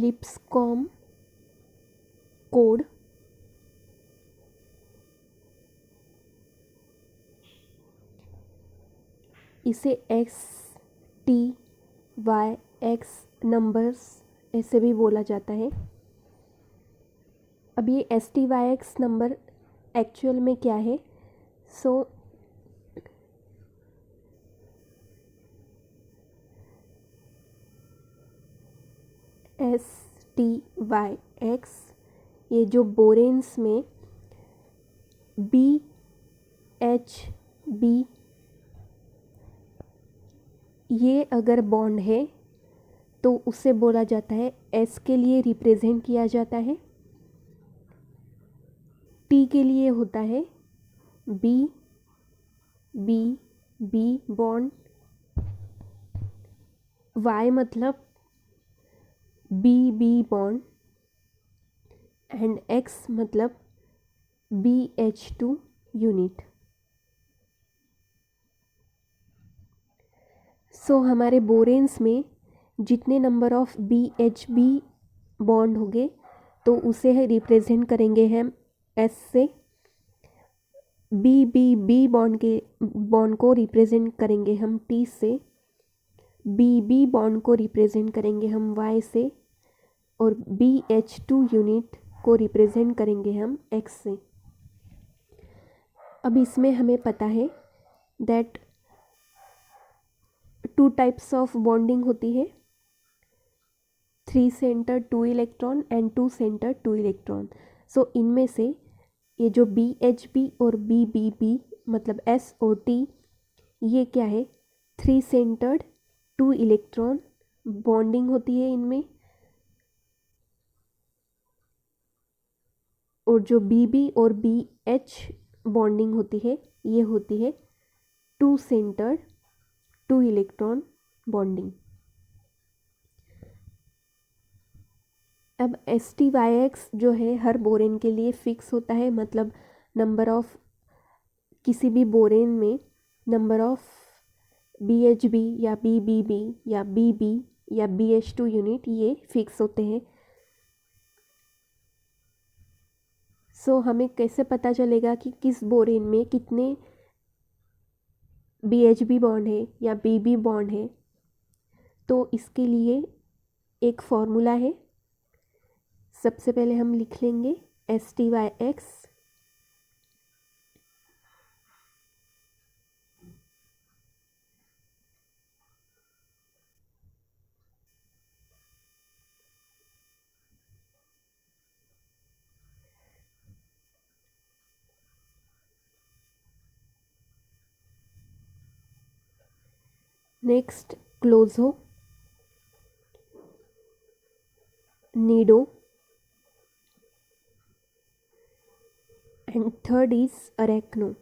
लिप्सकॉम code इसे STYX numbers ऐसे भी बोला जाता है। अब ये STYX नंबर एक्चुअल में क्या है? सो STYX ये जो बोरेन्स में BHB ये अगर बॉन्ड है तो उसे बोला जाता है, S के लिए रिप्रेजेंट किया जाता है, T के लिए होता है B बॉन्ड, Y मतलब BB बॉन्ड एंड X मतलब BH2 यूनिट। सो हमारे बोरेन्स में जितने नंबर ऑफ BHB बॉन्ड होंगे तो उसे रिप्रेजेंट करेंगे हम S से, BB बॉन्ड को रिप्रेजेंट करेंगे हम T से, BB बॉन्ड को रिप्रेजेंट करेंगे हम Y से और BH2 यूनिट को रिप्रेजेंट करेंगे हम X से। अब इसमें हमें पता है दैट 2 टाइप्स ऑफ बॉन्डिंग होती है, 3 centre 2 electron and 2 centre 2 electron. So इनमें से ये जो BHB और BBB मतलब S और T ये क्या है? 3 सेंटर्ड 2 इलेक्ट्रॉन बॉन्डिंग होती है इनमें, और जो BB और BH बॉन्डिंग होती है ये होती है 2 सेंटर्ड 2 इलेक्ट्रॉन बॉन्डिंग। अब STYX जो है हर बोरेन के लिए फिक्स होता है, मतलब नंबर ऑफ किसी भी बोरेन में नंबर ऑफ BHB या BBB या BB या BH2 यूनिट ये फिक्स होते हैं। सो हमें कैसे पता चलेगा कि किस बोरेन में कितने BHB बॉन्ड है या BB बॉन्ड है? तो इसके लिए एक फॉर्मूला है, सबसे पहले हम लिख लेंगे STYX next closo, nido and third is arachno.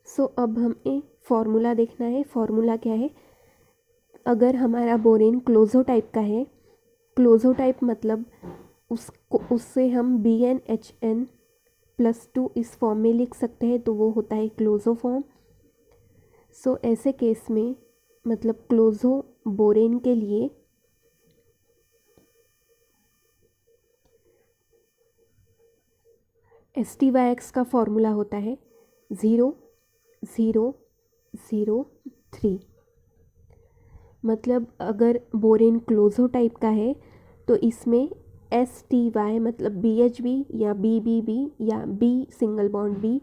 So अब हमें फॉर्मूला देखना है। फॉर्मूला क्या है? अगर हमारा बोरेन क्लोजो टाइप का है, क्लोजो टाइप मतलब उससे हम BnHn+2 इस फॉर्म में लिख सकते हैं, तो वो होता है क्लोजो फॉर्म। सो ऐसे केस में मतलब क्लोजो बोरेन के लिए STYX का फॉर्मूला होता है 0,0,0,3। मतलब अगर बोरेन क्लोजो टाइप का है तो इसमें STY मतलब BHB या BBB या B सिंगल बॉन्ड B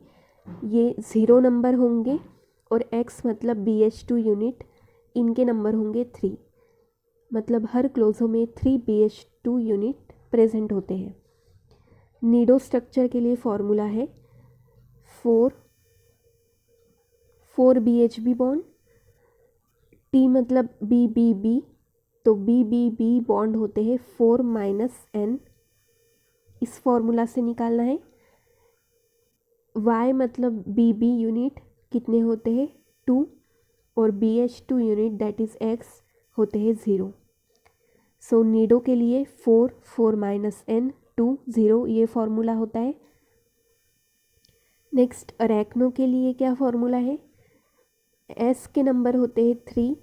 ये 0 नंबर होंगे और X मतलब BH2 यूनिट इनके नंबर होंगे 3। मतलब हर क्लोजो में 3 BH2 यूनिट प्रेजेंट होते हैं। निडो स्ट्रक्चर के लिए फॉर्मूला है 4 BHB बॉन्ड, T मतलब BBB तो BBB बॉन्ड होते हैं 4 - N, इस फॉर्मूला से निकालना है। Y मतलब BB यूनिट कितने होते हैं 2 और BH2 unit that is X होते हैं 0। सो निडो के लिए 4 - N 2 0 ये फॉर्मूला होता है। नेक्स्ट अरेक्नो के लिए क्या फॉर्मूला है, एस के नंबर होते हैं 3,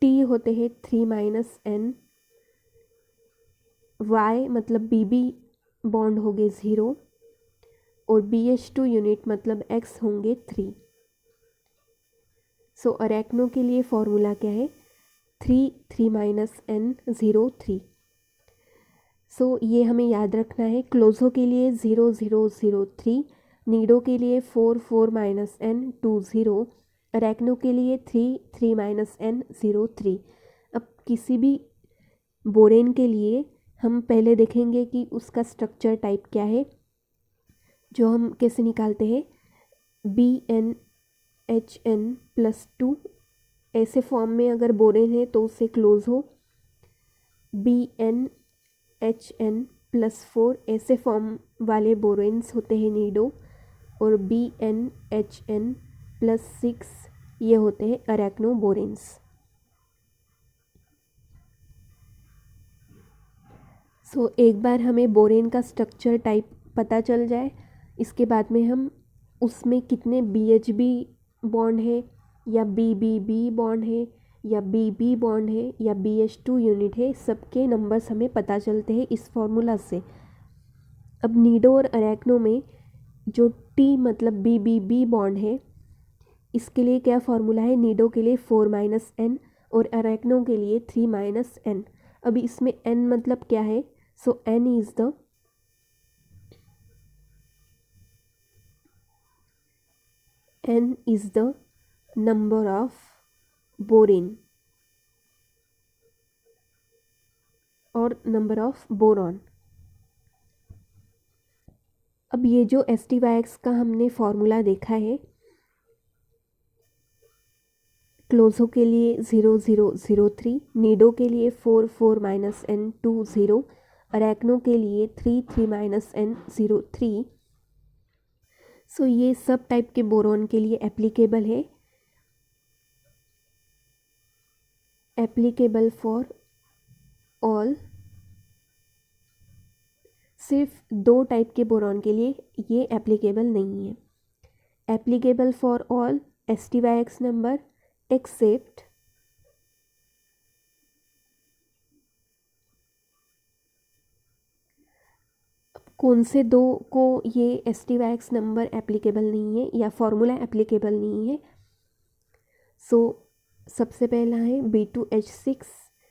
टी होते हैं 3-n, वाई मतलब बीबी बॉन्ड होंगे 0 और BH2 यूनिट मतलब X होंगे 3। सो अरेक्नो के लिए फॉर्मूला क्या है, 3-n 0 3। सो ये हमें याद रखना है। क्लोजो के लिए 0 0 0 3, नीडो के लिए 4 4-n 2 0, अरेक्नो के लिए 3-n 0 3। अब किसी भी बोरेन के लिए हम पहले देखेंगे कि उसका स्ट्रक्चर टाइप क्या है, जो हम कैसे निकालते हैं, BnHn+2 ऐसे फॉर्म में अगर बोरेन है तो उससे क्लोज हो, BnHn+4 ऐसे फॉर्म वाले बोरेन्स होते हैं नीडो, और BnHn+6 ये होते हैं अरेक्नो बोरेन्स। सो एक बार हमें बोरेन का स्ट्रक्चर टाइप पता चल जाए, इसके बाद में हम उसमें कितने BHB बॉन्ड है या BBB बॉन्ड है या BB बॉन्ड है या BH2 यूनिट है, सबके नंबर्स हमें पता चलते हैं इस फॉर्मूला से। अब नीडो और अरेक्नो में जो T मतलब BBB बॉन्ड है, इसके लिए क्या फॉर्मूला है, नीडो के लिए 4-n और अरेक्नो के लिए 3-n। अभी इसमें n मतलब क्या है, सो n is the number of boron और नंबर ऑफ बोरॉन। अब ये जो STYX का हमने फॉर्मूला देखा है, क्लोजो के लिए 0 0 0 3, नीडो के लिए 4 4-n 2 0, अरेक्नो के लिए 3-n 0 3। सो ये सब टाइप के बोरॉन के लिए एप्लीकेबल है, एप्लीकेबल फॉर ऑल। सिर्फ 2 टाइप के बोरॉन के लिए ये एप्लीकेबल नहीं है, applicable for all STYX number except कौन से 2 को ये STYX नंबर एप्लीकेबल नहीं है या फॉर्मूला एप्लीकेबल नहीं है। सो सबसे पहला है B2H6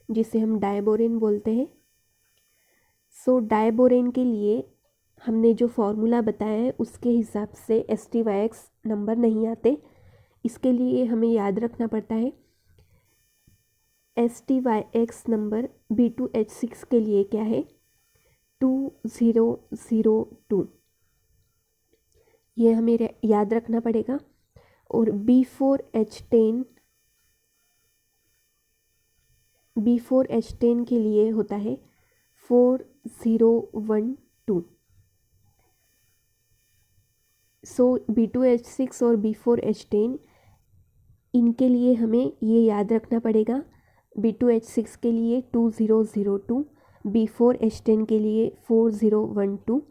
जिसे हम डायबोरेन बोलते हैं। सो डायबोरेन के लिए हमने जो फॉर्मूला बताया है उसके हिसाब से STYX नंबर नहीं आते, इसके लिए हमें याद रखना पड़ता है STYX नंबर B2H6 के लिए क्या है, 2002, ये हमें याद रखना पड़ेगा। और B4H10 के लिए होता है 4012। सो B2H6 और B4H10 इनके लिए हमें ये याद रखना पड़ेगा, B2H6 के लिए 2002, B4H10 के लिए 4012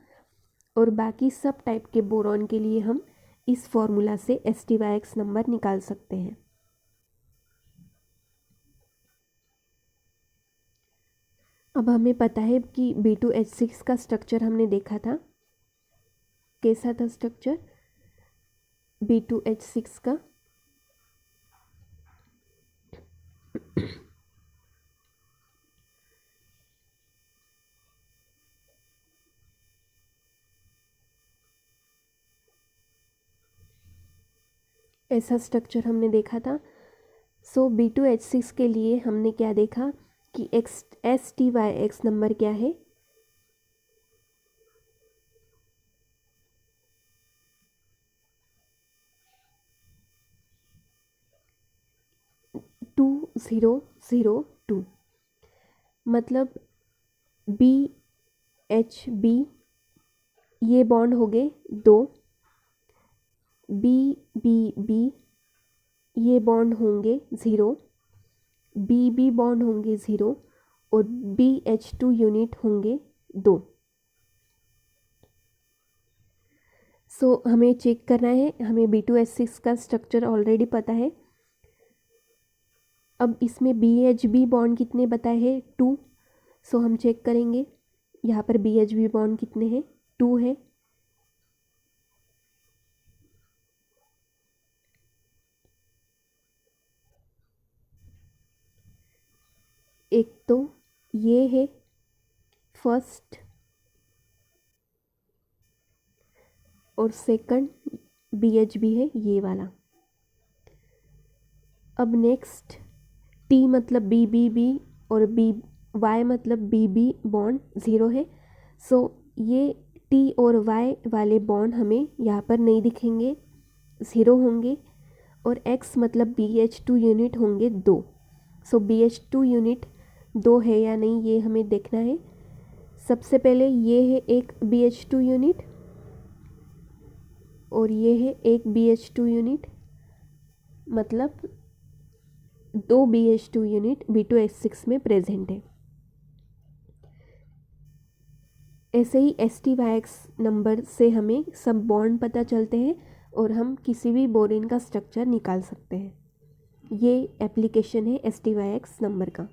और बाकी सब टाइप के बोरॉन के लिए हम इस फॉर्मूला से STYX नंबर निकाल सकते हैं। अब हमें पता है कि B2H6 का स्ट्रक्चर हमने देखा था, कैसा था स्ट्रक्चर B2H6 का, ऐसा स्ट्रक्चर हमने देखा था। सो B2H6 के लिए हमने क्या देखा कि STYX नंबर क्या है, टू 002, मतलब BHB ये बॉन्ड हो गए 2, BBB ये बॉन्ड होंगे 0, BB बॉन्ड होंगे 0 और BH2 यूनिट होंगे 2। सो हमें चेक करना है, हमें B2H6 का स्ट्रक्चर ऑलरेडी पता है। अब इसमें BHB बॉन्ड कितने बताए हैं, 2। सो हम चेक करेंगे यहाँ पर BHB बॉन्ड कितने हैं, 2 है। एक तो ये है फर्स्ट और सेकंड BHB है ये वाला। अब नेक्स्ट T मतलब BBB और Y मतलब BB बॉन्ड 0 है। सो ये T और Y वाले बॉन्ड हमें यहाँ पर नहीं दिखेंगे, 0 होंगे। और X मतलब BH2 यूनिट होंगे 2। सो BH2 यूनिट 2 है या नहीं ये हमें देखना है। सबसे पहले ये है एक BH2 यूनिट और ये है एक BH2 यूनिट, मतलब 2 BH2 यूनिट B2H6 में प्रेजेंट है। ऐसे ही STYX नंबर से हमें सब बॉन्ड पता चलते हैं और हम किसी भी बोरिन का स्ट्रक्चर निकाल सकते हैं। ये एप्लीकेशन है STYX नंबर का।